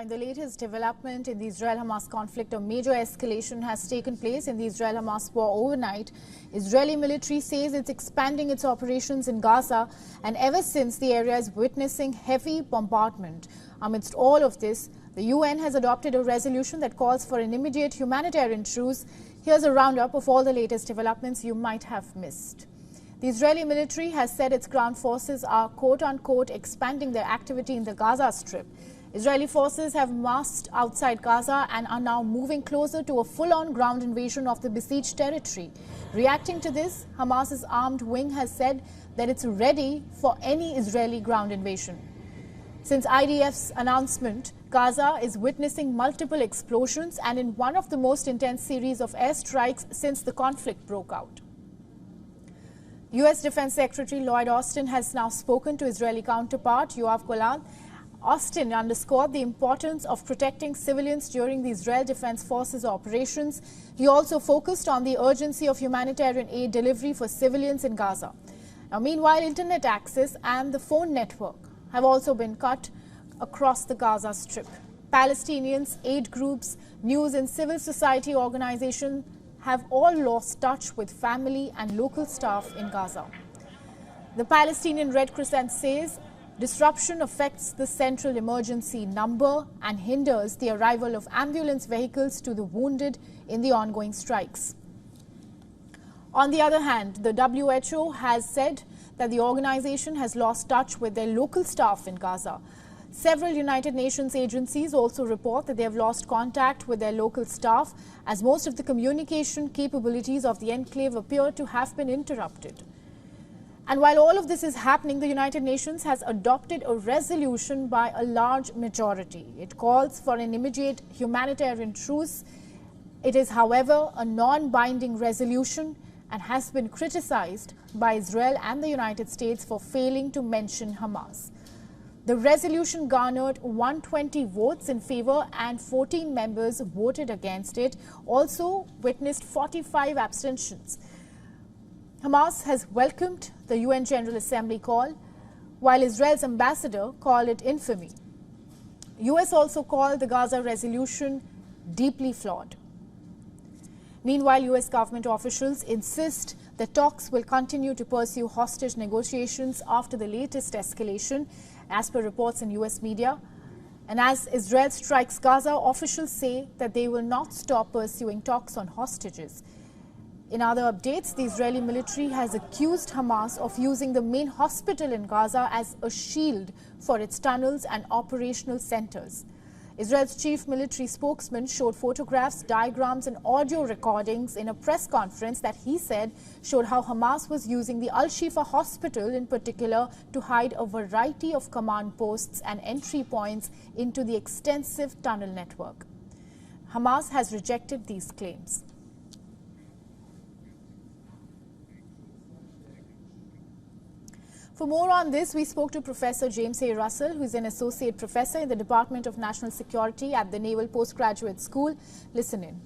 In the latest development in the Israel-Hamas conflict, a major escalation has taken place in the Israel-Hamas war overnight. Israeli military says it's expanding its operations in Gaza, and ever since the area is witnessing heavy bombardment. Amidst all of this, the UN has adopted a resolution that calls for an immediate humanitarian truce. Here's a roundup of all the latest developments you might have missed. The Israeli military has said its ground forces are quote-unquote expanding their activity in the Gaza Strip. Israeli forces have massed outside Gaza and are now moving closer to a full-on ground invasion of the besieged territory. Reacting to this, Hamas's armed wing has said that it's ready for any Israeli ground invasion. Since IDF's announcement, Gaza is witnessing multiple explosions and in one of the most intense series of airstrikes since the conflict broke out. U.S. Defense Secretary Lloyd Austin has now spoken to Israeli counterpart Yoav Gallant. Austin underscored the importance of protecting civilians during the Israel Defense Forces operations. He also focused on the urgency of humanitarian aid delivery for civilians in Gaza. Now, meanwhile, internet access and the phone network have also been cut across the Gaza Strip. Palestinians, aid groups, news and civil society organizations have all lost touch with family and local staff in Gaza. The Palestinian Red Crescent says disruption affects the central emergency number and hinders the arrival of ambulance vehicles to the wounded in the ongoing strikes. On the other hand, the WHO has said that the organization has lost touch with their local staff in Gaza. Several United Nations agencies also report that they have lost contact with their local staff as most of the communication capabilities of the enclave appear to have been interrupted. And while all of this is happening, the United Nations has adopted a resolution by a large majority. It calls for an immediate humanitarian truce. It is, however, a non-binding resolution and has been criticized by Israel and the United States for failing to mention Hamas. The resolution garnered 120 votes in favor and 14 members voted against it, also witnessed 45 abstentions. Hamas has welcomed the UN General Assembly call, while Israel's ambassador called it infamy. US also called the Gaza resolution deeply flawed. Meanwhile, US government officials insist that talks will continue to pursue hostage negotiations after the latest escalation, as per reports in US media. And as Israel strikes Gaza, officials say that they will not stop pursuing talks on hostages. In other updates, the Israeli military has accused Hamas of using the main hospital in Gaza as a shield for its tunnels and operational centers. Israel's chief military spokesman showed photographs, diagrams and audio recordings in a press conference that he said showed how Hamas was using the Al-Shifa hospital in particular to hide a variety of command posts and entry points into the extensive tunnel network. Hamas has rejected these claims. For more on this, we spoke to Professor James A. Russell, who is an associate professor in the Department of National Security at the Naval Postgraduate School. Listen in.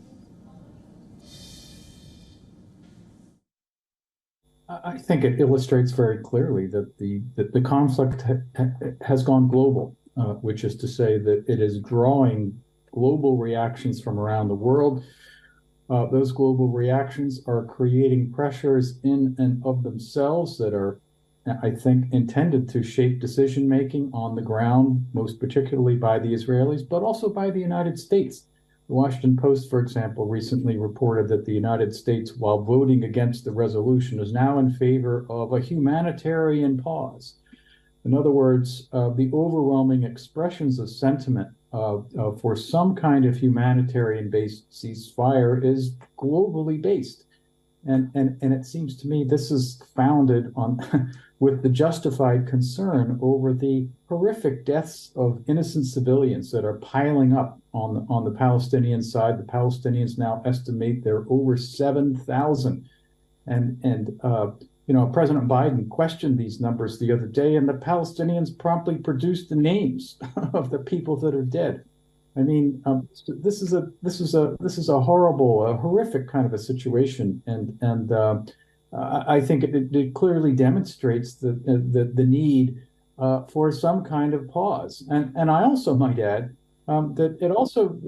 I think it illustrates very clearly that the conflict has gone global, which is to say that it is drawing global reactions from around the world. Those global reactions are creating pressures in and of themselves that are, I think, intended to shape decision-making on the ground, most particularly by the Israelis, but also by the United States. The Washington Post, for example, recently reported that the United States, while voting against the resolution, is now in favor of a humanitarian pause. In other words, the overwhelming expressions of sentiment for some kind of humanitarian-based ceasefire is globally based. And it seems to me this is founded on with the justified concern over the horrific deaths of innocent civilians that are piling up on the Palestinian side. The Palestinians now estimate there are over 7,000. And President Biden questioned these numbers the other day, and the Palestinians promptly produced the names of the people that are dead. I mean, this is a horrible, horrific kind of a situation, and I think it clearly demonstrates the need for some kind of pause. And I also might add, that it also